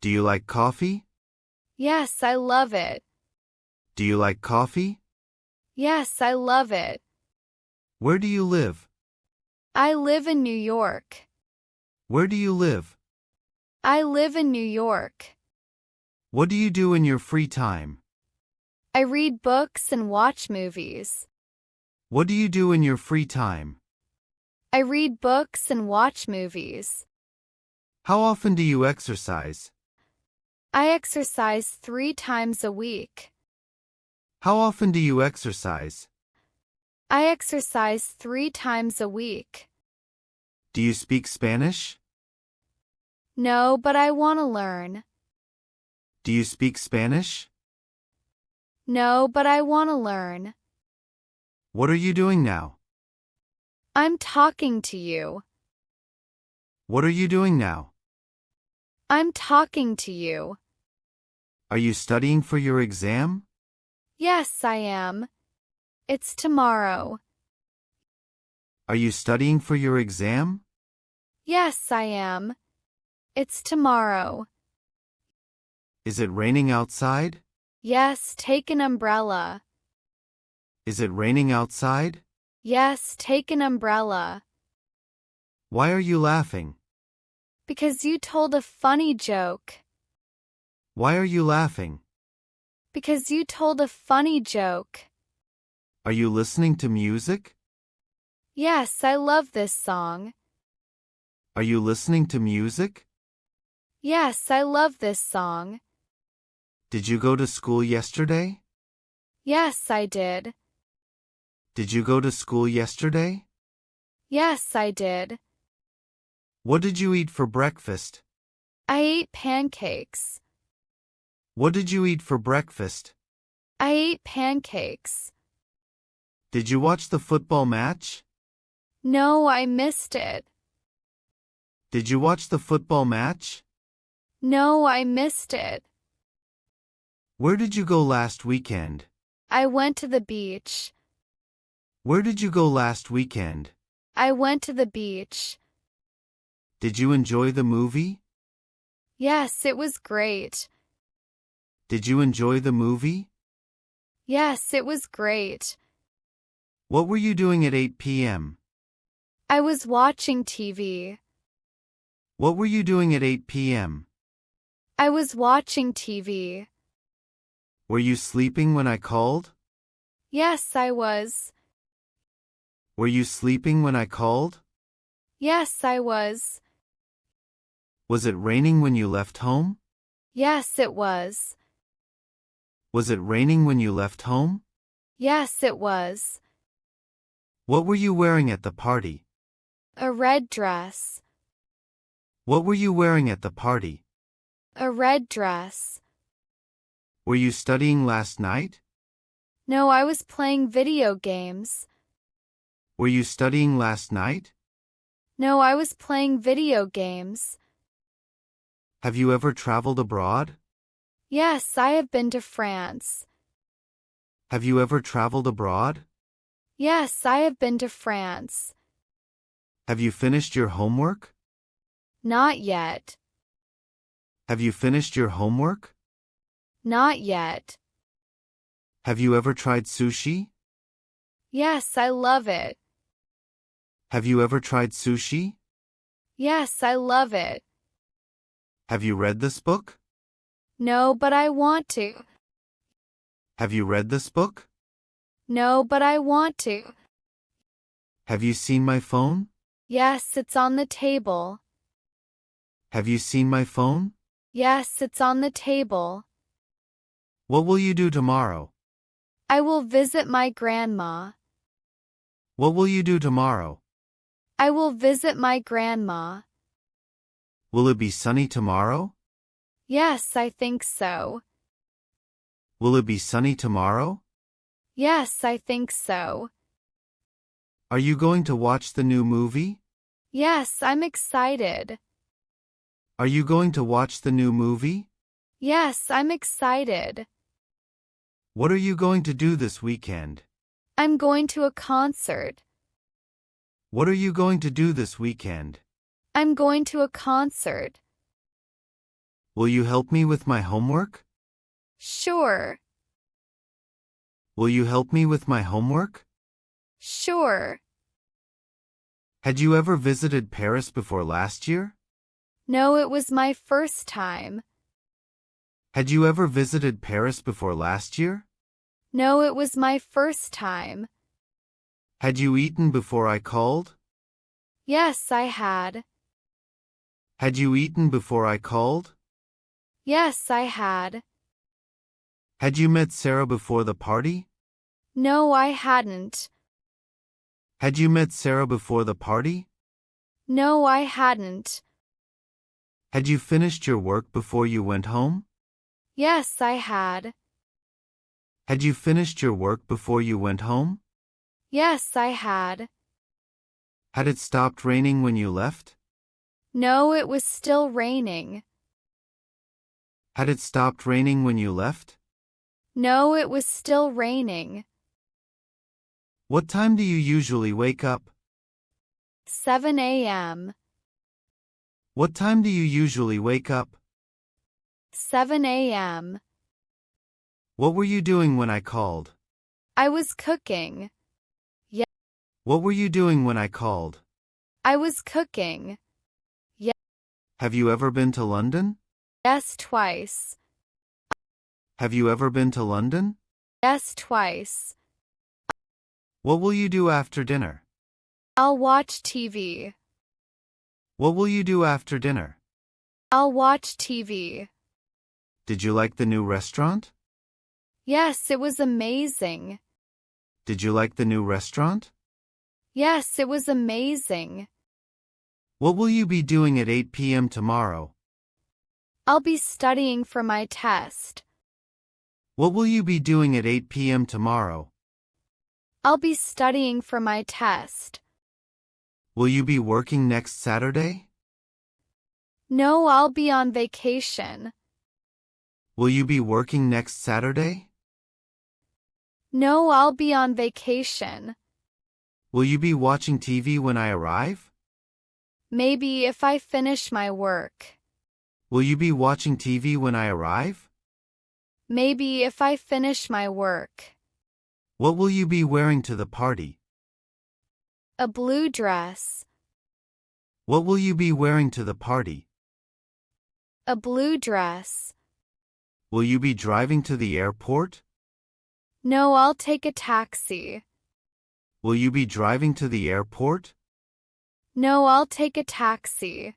Do you like coffee? Yes, I love it. Do you like coffee? Yes, I love it. Where do you live? I live in New York. Where do you live? I live in New York. What do you do in your free time? I read books and watch movies. What do you do in your free time? I read books and watch movies. How often do you exercise? I exercise 3 times a week. How often do you exercise? I exercise 3 times a week. Do you speak Spanish? No, but I want to learn. Do you speak Spanish? No, but I want to learn. What are you doing now? I'm talking to you. What are you doing now? I'm talking to you. Are you studying for your exam? Yes, I am. It's tomorrow. Are you studying for your exam? Yes, I am. It's tomorrow. Is it raining outside? Yes, take an umbrella. Is it raining outside? Yes, take an umbrella. Why are you laughing? Because you told a funny joke. Why are you laughing? Because you told a funny joke. Are you listening to music? Yes, I love this song. Are you listening to music? Yes, I love this song. Did you go to school yesterday? Yes, I did. Did you go to school yesterday? Yes, I did. What did you eat for breakfast? I ate pancakes. What did you eat for breakfast? I ate pancakes. Did you watch the football match? No, I missed it. Did you watch the football match? No, I missed it. Where did you go last weekend? I went to the beach. Where did you go last weekend? I went to the beach. Did you enjoy the movie? Yes, it was great. Did you enjoy the movie? Yes, it was great. What were you doing at 8 p.m.? I was watching TV. What were you doing at 8 p.m.? I was watching TV. Were you sleeping when I called? Yes, I was. Were you sleeping when I called? Yes, I was. Was it raining when you left home? Yes, it was. Was it raining when you left home? Yes, it was. What were you wearing at the party? A red dress. What were you wearing at the party? A red dress. Were you studying last night? No, I was playing video games. Were you studying last night? No, I was playing video games. Have you ever traveled abroad? Yes, I have been to France. Have you ever traveled abroad? Yes, I have been to France. Have you finished your homework? Not yet. Have you finished your homework? Not yet. Have you ever tried sushi? Yes, I love it. Have you ever tried sushi? Yes, I love it. Have you read this book? No, but I want to. Have you read this book? No, but I want to. Have you seen my phone? Yes, it's on the table. Have you seen my phone? Yes, it's on the table. What will you do tomorrow? I will visit my grandma. What will you do tomorrow? I will visit my grandma. Will it be sunny tomorrow? Yes, I think so. Will it be sunny tomorrow? Yes, I think so. Are you going to watch the new movie? Yes, I'm excited. Are you going to watch the new movie? Yes, I'm excited. What are you going to do this weekend? I'm going to a concert. What are you going to do this weekend? I'm going to a concert. Will you help me with my homework? Sure. Will you help me with my homework? Sure. Had you ever visited Paris before last year? No, it was my first time. Had you ever visited Paris before last year? No, it was my first time. Had you eaten before I called? Yes, I had. Had you eaten before I called? Yes, I had. Had you met Sarah before the party? No, I hadn't. Had you met Sarah before the party? No, I hadn't. Had you finished your work before you went home? Yes, I had. Had you finished your work before you went home? Yes, I had. Had it stopped raining when you left? No, it was still raining. Had it stopped raining when you left? No, it was still raining. What time do you usually wake up? 7 a.m. What time do you usually wake up? 7 a.m. What were you doing when I called? I was cooking. What were you doing when I called? I was cooking. Have you ever been to London? Yes, twice. Have you ever been to London? Yes, twice. What will you do after dinner? I'll watch TV. What will you do after dinner? I'll watch TV. Did you like the new restaurant? Yes, it was amazing. Did you like the new restaurant? Yes, it was amazing. What will you be doing at 8 p.m. tomorrow? I'll be studying for my test. What will you be doing at 8 p.m. tomorrow? I'll be studying for my test. Will you be working next Saturday? No, I'll be on vacation. Will you be working next Saturday? No, I'll be on vacation. Will you be watching TV when I arrive? Maybe if I finish my work. Will you be watching TV when I arrive? Maybe if I finish my work. What will you be wearing to the party? A blue dress. What will you be wearing to the party? A blue dress. Will you be driving to the airport? No, I'll take a taxi. Will you be driving to the airport? No, I'll take a taxi.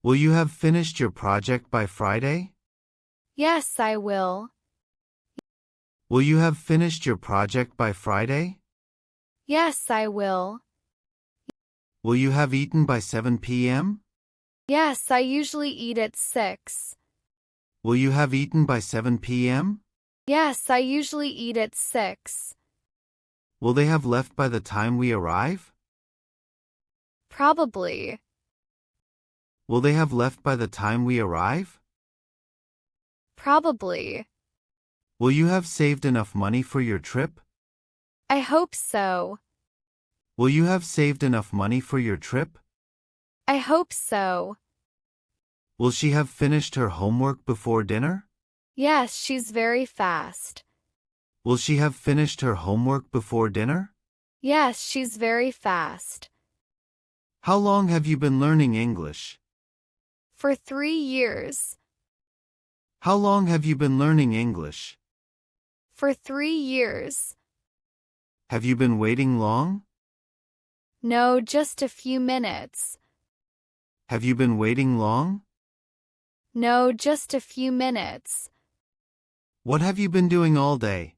Will you have finished your project by Friday? Yes, I will. Will you have finished your project by Friday? Yes, I will. Will you have eaten by 7 p.m.? Yes, I usually eat at 6. Will you have eaten by 7 p.m.? Yes, I usually eat at 6. Will they have left by the time we arrive? Probably. Will they have left by the time we arrive? Probably. Will you have saved enough money for your trip? I hope so. Will you have saved enough money for your trip? I hope so. Will she have finished her homework before dinner? Yes, she's very fast. Will she have finished her homework before dinner? Yes, she's very fast. How long have you been learning English? For 3 years. How long have you been learning English? For 3 years. Have you been waiting long? No, just a few minutes. Have you been waiting long? No, just a few minutes. What have you been doing all day?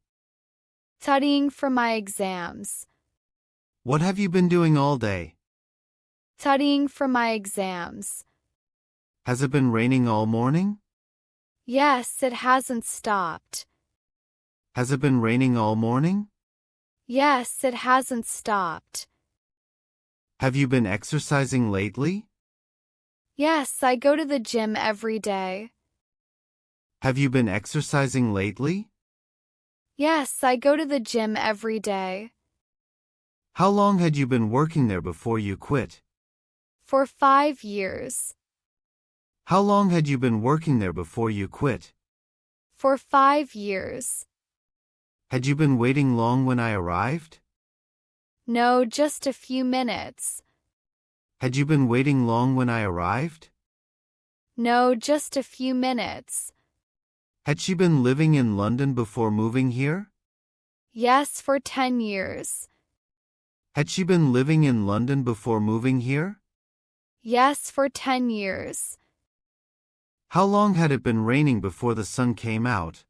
Studying for my exams. What have you been doing all day? Studying for my exams. Has it been raining all morning? Yes, it hasn't stopped. Has it been raining all morning? Yes, it hasn't stopped. Have you been exercising lately? Yes, I go to the gym every day. Have you been exercising lately? Yes, I go to the gym every day. How long had you been working there before you quit? For 5 years. How long had you been working there before you quit? For 5 years. Had you been waiting long when I arrived? No, just a few minutes. Had you been waiting long when I arrived? No, just a few minutes. Had she been living in London before moving here? Yes, for 10 years. Had she been living in London before moving here? Yes, for 10 years. How long had it been raining before the sun came out?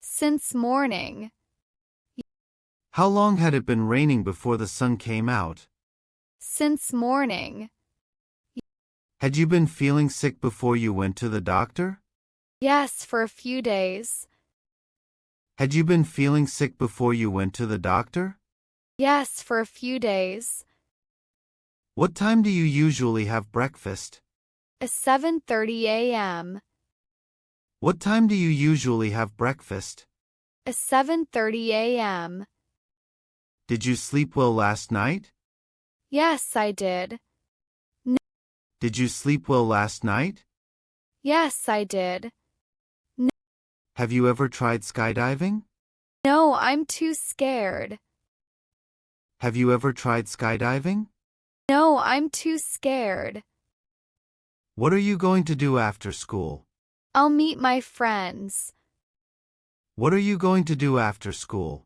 Since morning. How long had it been raining before the sun came out? Since morning. Had you been feeling sick before you went to the doctor? Yes, for a few days. Had you been feeling sick before you went to the doctor? Yes, for a few days. What time do you usually have breakfast? At 7:30 a.m. What time do you usually have breakfast? At 7:30 a.m. Did you sleep well last night? Yes, I did. Did you sleep well last night? Yes, I did. Have you ever tried skydiving? No, I'm too scared. Have you ever tried skydiving? No, I'm too scared. What are you going to do after school? I'll meet my friends. What are you going to do after school?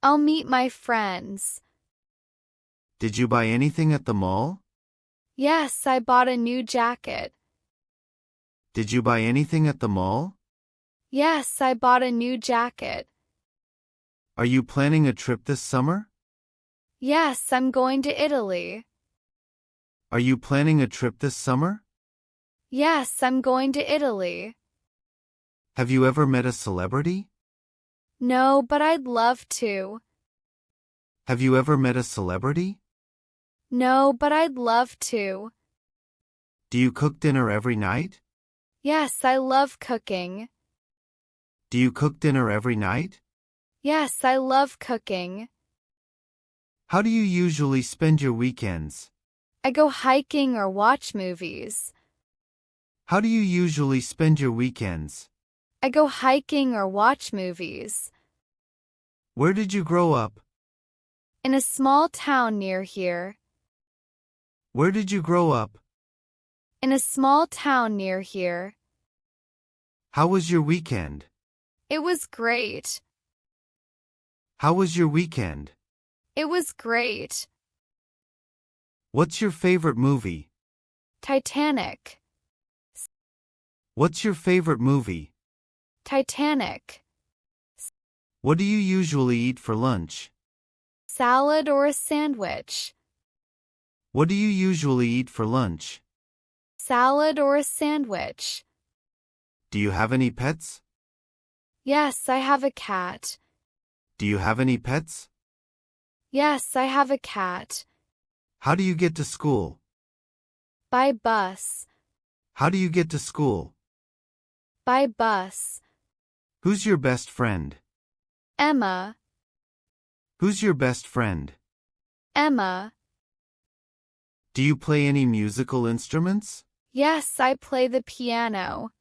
I'll meet my friends. Did you buy anything at the mall? Yes, I bought a new jacket. Did you buy anything at the mall? Yes, I bought a new jacket. Are you planning a trip this summer? Yes, I'm going to Italy. Are you planning a trip this summer? Yes, I'm going to Italy. Have you ever met a celebrity? No, but I'd love to. Have you ever met a celebrity? No, but I'd love to. Do you cook dinner every night? Yes, I love cooking. Do you cook dinner every night? Yes, I love cooking. How do you usually spend your weekends? I go hiking or watch movies. How do you usually spend your weekends? I go hiking or watch movies. Where did you grow up? In a small town near here. Where did you grow up? In a small town near here. How was your weekend? It was great. How was your weekend? It was great. What's your favorite movie? Titanic. What's your favorite movie? Titanic. What do you usually eat for lunch? Salad or a sandwich. What do you usually eat for lunch? Salad or a sandwich. Do you have any pets? Yes, I have a cat. Do you have any pets? Yes, I have a cat. How do you get to school? By bus. How do you get to school? By bus. Who's your best friend? Emma. Who's your best friend? Emma. Do you play any musical instruments? Yes, I play the piano.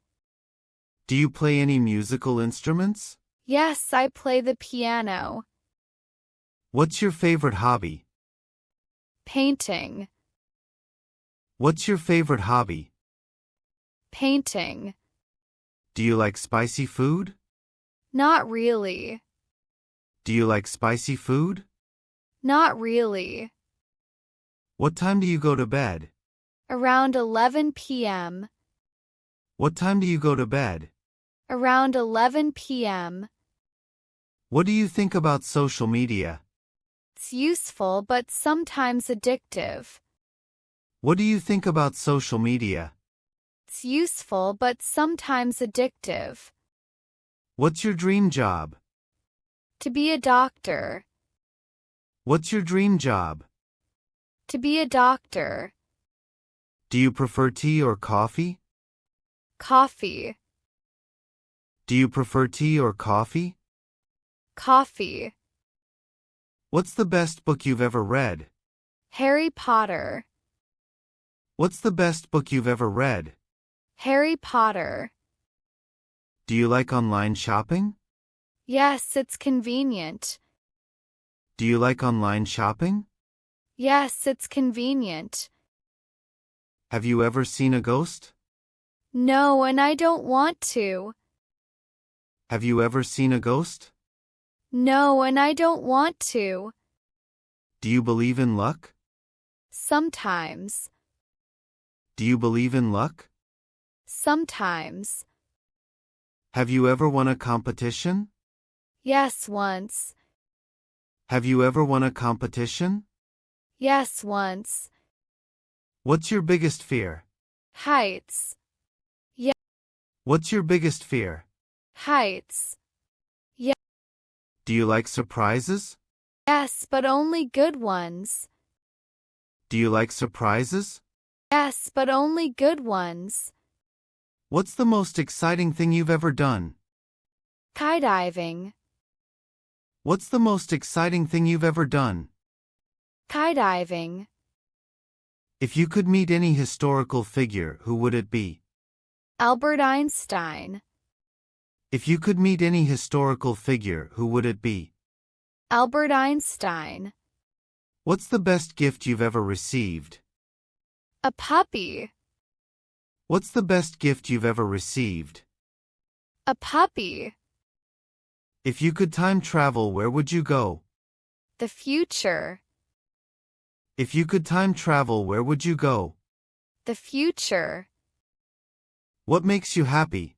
Do you play any musical instruments? Yes, I play the piano. What's your favorite hobby? Painting. What's your favorite hobby? Painting. Do you like spicy food? Not really. Do you like spicy food? Not really. What time do you go to bed? Around 11 p.m. What time do you go to bed? Around 11 p.m. What do you think about social media? It's useful but sometimes addictive. What do you think about social media? It's useful but sometimes addictive. What's your dream job? To be a doctor. What's your dream job? To be a doctor. Do you prefer tea or coffee? Coffee. Do you prefer tea or coffee? Coffee. What's the best book you've ever read? Harry Potter. What's the best book you've ever read? Harry Potter. Do you like online shopping? Yes, it's convenient. Do you like online shopping? Yes, it's convenient. Have you ever seen a ghost? No, and I don't want to. Have you ever seen a ghost? No, and I don't want to. Do you believe in luck? Sometimes. Do you believe in luck? Sometimes. Have you ever won a competition? Yes, once. Have you ever won a competition? Yes, once. What's your biggest fear? Heights. What's your biggest fear? Heights. Do you like surprises? Yes, but only good ones. Do you like surprises? Yes, but only good ones. What's the most exciting thing you've ever done? Skydiving. What's the most exciting thing you've ever done? Skydiving. If you could meet any historical figure, who would it be? Albert Einstein. If you could meet any historical figure, who would it be? Albert Einstein. What's the best gift you've ever received? A puppy. What's the best gift you've ever received? A puppy. If you could time travel, where would you go? The future. If you could time travel, where would you go? The future. What makes you happy?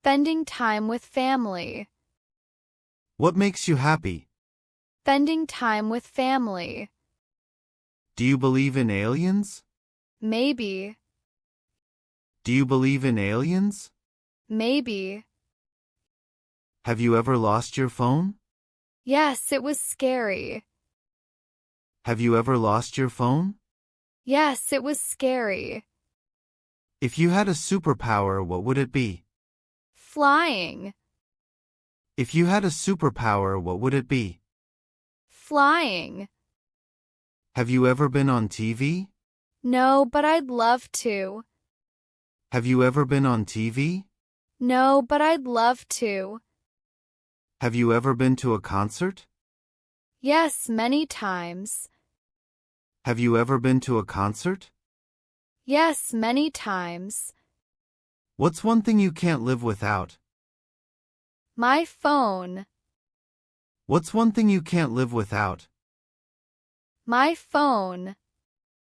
Spending time with family. What makes you happy? Spending time with family. Do you believe in aliens? Maybe. Do you believe in aliens? Maybe. Have you ever lost your phone? Yes, it was scary. Have you ever lost your phone? Yes, it was scary. If you had a superpower, what would it be? Flying. If you had a superpower, what would it be? Flying. Have you ever been on TV? No, but I'd love to. Have you ever been on TV? No, but I'd love to. Have you ever been to a concert? Yes, many times. Have you ever been to a concert? Yes, many times. What's one thing you can't live without? My phone. What's one thing you can't live without? My phone.